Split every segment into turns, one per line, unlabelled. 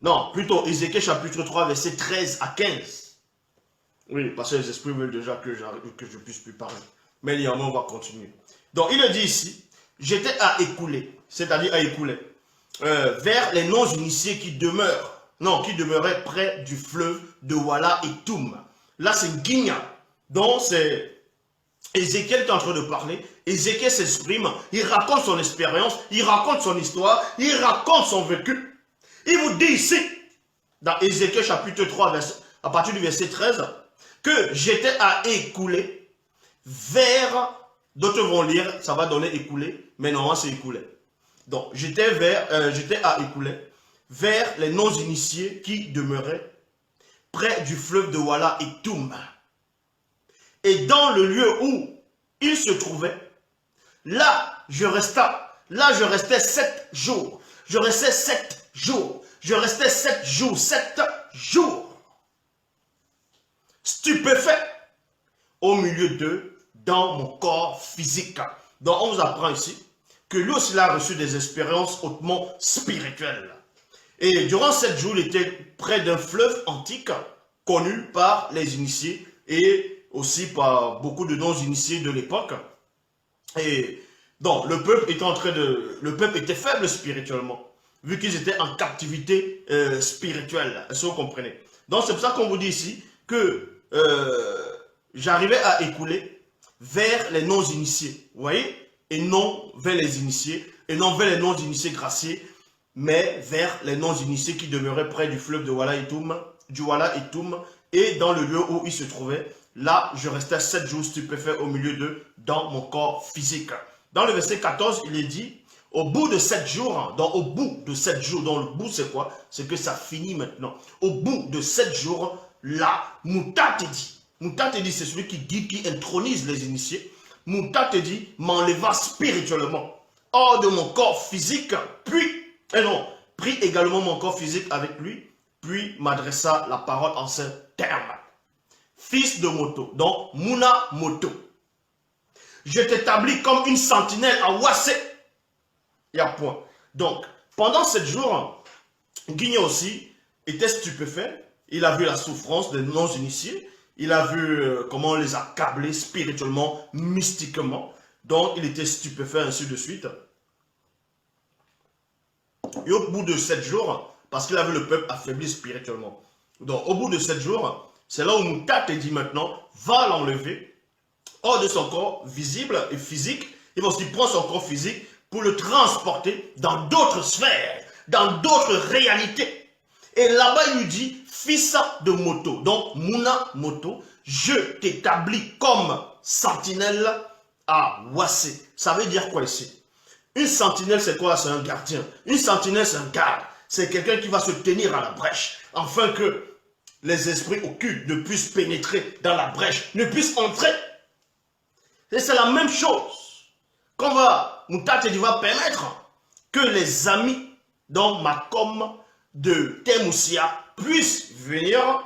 Non, plutôt Ézéchiel chapitre 3, verset 13 à 15. Oui, parce que les esprits veulent déjà que je puisse plus parler. Mais néanmoins, on va continuer. Donc, il le dit ici, j'étais à écouler, c'est-à-dire à écouler, vers les non-initiés qui demeurent, non, qui demeuraient près du fleuve de Wala et Toum. Là, c'est Guigna. Donc, c'est Ézéchiel qui est en train de parler. Ézéchiel s'exprime, il raconte son expérience, il raconte son histoire, il raconte son vécu. Il vous dit ici, dans Ézéchiel chapitre 3, à partir du verset 13, que j'étais à écouler vers, d'autres vont lire, ça va donner écouler, mais non, c'est écoulé. Donc, j'étais à écouler vers les non-initiés qui demeuraient près du fleuve de Wala et Toum. Et dans le lieu où il se trouvait, là, je restais 7 jours. Je restais 7 jours. Je restais 7 jours, 7 jours. Stupéfait au milieu d'eux, dans mon corps physique. Donc on vous apprend ici que lui aussi a reçu des expériences hautement spirituelles. Et durant 7 jours, il était près d'un fleuve antique connu par les initiés et aussi par beaucoup de non-initiés de l'époque. Et donc le peuple était faible spirituellement, vu qu'ils étaient en captivité spirituelle. Est-ce que vous comprenez? Donc c'est pour ça qu'on vous dit ici que j'arrivais à écouler vers les non-initiés, vous voyez, et non vers les initiés, et non vers les non-initiés graciés, mais vers les non-initiés qui demeuraient près du fleuve de Wala et Toum, et dans le lieu où ils se trouvaient. Là, je restais 7 jours stupéfait au milieu d'eux, dans mon corps physique. Dans le verset 14, il est dit, au bout de 7 jours, donc au bout de 7 jours, donc le bout c'est quoi? C'est que ça finit maintenant. Au bout de 7 jours, là, Mouta te dit, c'est celui qui guide, qui intronise les initiés. Mouta te dit, m'enleva spirituellement hors de mon corps physique, prit également mon corps physique avec lui, puis m'adressa la parole en ces termes. Fils de Moto, donc Mouna Moto, je t'établis comme une sentinelle à Wassé. Il y a point. Donc, pendant 7 jours, Guigné aussi était stupéfait. Il a vu la souffrance des non-initiés. Il a vu comment on les a câblés spirituellement, mystiquement. Donc, il était stupéfait, ainsi de suite. Et au bout de 7 jours, parce qu'il a vu le peuple affaibli spirituellement. Donc, au bout de 7 jours, c'est là où Mouta te dit maintenant, va l'enlever hors de son corps visible et physique. Il va aussi prendre son corps physique pour le transporter dans d'autres sphères, dans d'autres réalités. Et là-bas, il lui dit, fils de Moto, donc Mouna Moto, je t'établis comme sentinelle à Wassé. Ça veut dire quoi ici? Une sentinelle, c'est quoi? C'est un gardien. Une sentinelle, c'est un garde. C'est quelqu'un qui va se tenir à la brèche, afin que les esprits occultes ne puissent pénétrer dans la brèche, ne puissent entrer. Et c'est la même chose qu'on va, Moutate va permettre que les amis, donc Makom de Temoussia, puissent venir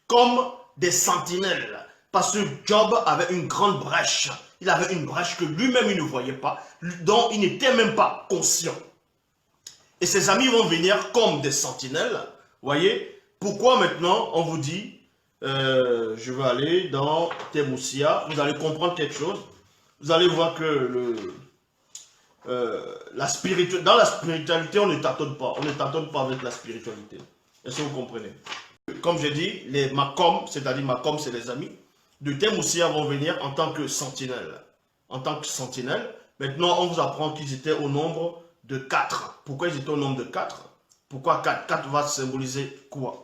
comme des sentinelles. Parce que Job avait une grande brèche. Il avait une brèche que lui-même il ne voyait pas, dont il n'était même pas conscient. Et ses amis vont venir comme des sentinelles. Voyez? Pourquoi maintenant on vous dit, je vais aller dans Temoussia, vous allez comprendre quelque chose. Vous allez voir que dans la spiritualité, on ne tâtonne pas. On ne tâtonne pas avec la spiritualité. Est-ce que vous comprenez? Comme j'ai dit, les Makom, c'est-à-dire Makom, c'est les amis, de Temoussia vont venir en tant que sentinelles. En tant que sentinelles. Maintenant, on vous apprend qu'ils étaient au nombre de 4. Pourquoi ils étaient au nombre de 4? Pourquoi 4? 4 va symboliser quoi?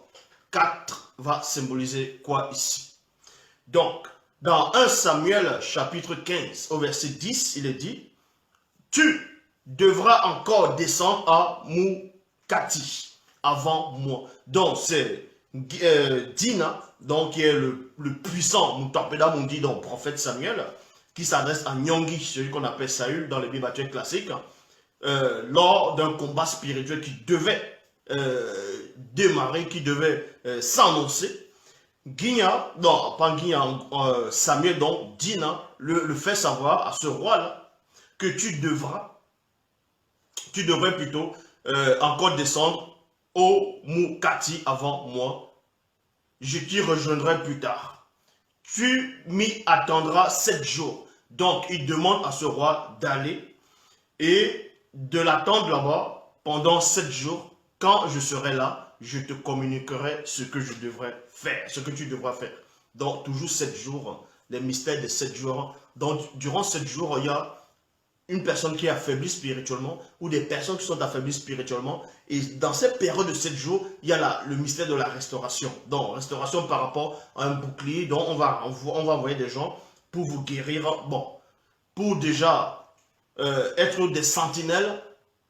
4 va symboliser quoi ici? Donc, dans 1 Samuel chapitre 15 au verset 10, il est dit, tu devras encore descendre à Moukati avant moi. Donc, c'est Dina, donc, qui est le puissant Moutapeda Mundi, donc prophète Samuel, qui s'adresse à Nyongi, celui qu'on appelle Saül dans les Bibles classiques, lors d'un combat spirituel qui devait démarrer, qui devait s'annoncer. Guigna, non, pas Guigna, Samuel, donc Dina, le fait savoir à ce roi-là que tu devrais plutôt encore descendre ô Mukati avant moi, je t'y rejoindrai plus tard. Tu m'y attendras 7 jours. Donc, il demande à ce roi d'aller et de l'attendre là-bas pendant 7 jours. Quand je serai là, je te communiquerai ce que je devrais faire, ce que tu devras faire. Donc, toujours 7 jours, les mystères de 7 jours. Donc, durant 7 jours, il y a une personne qui est affaiblie spirituellement ou des personnes qui sont affaiblies spirituellement. Et dans cette période de 7 jours, il y a le mystère de la restauration. Donc, restauration par rapport à un bouclier. Donc, on va envoyer des gens pour vous guérir. Bon, pour déjà être des sentinelles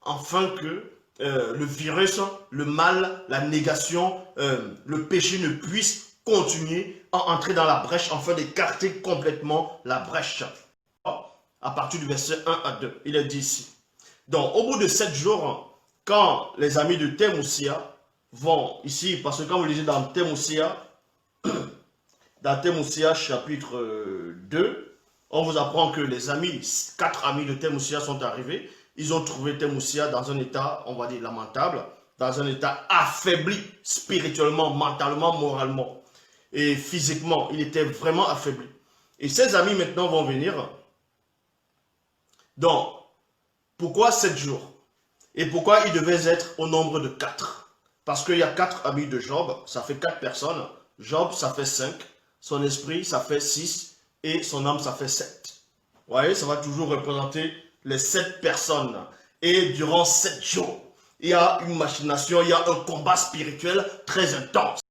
afin que le virus, le mal, la négation, le péché ne puisse continuer à entrer dans la brèche afin d'écarter complètement la brèche. À partir du verset 1 à 2, il est dit ici. Donc, au bout de 7 jours, quand les amis de Temoussia vont ici, parce que quand vous lisez dans Temoussia chapitre 2, on vous apprend que les amis, 4 amis de Temoussia sont arrivés. Ils ont trouvé Temoussia dans un état, on va dire, lamentable, dans un état affaibli spirituellement, mentalement, moralement et physiquement. Il était vraiment affaibli. Et ces amis maintenant vont venir. Donc, pourquoi 7 jours? Et pourquoi ils devaient être au nombre de 4? Parce qu'il y a 4 amis de Job, ça fait 4 personnes. Job, ça fait 5. Son esprit, ça fait 6. Et son âme, ça fait 7. Vous voyez, ça va toujours représenter les 7 personnes. Et durant 7 jours, il y a une machination, il y a un combat spirituel très intense.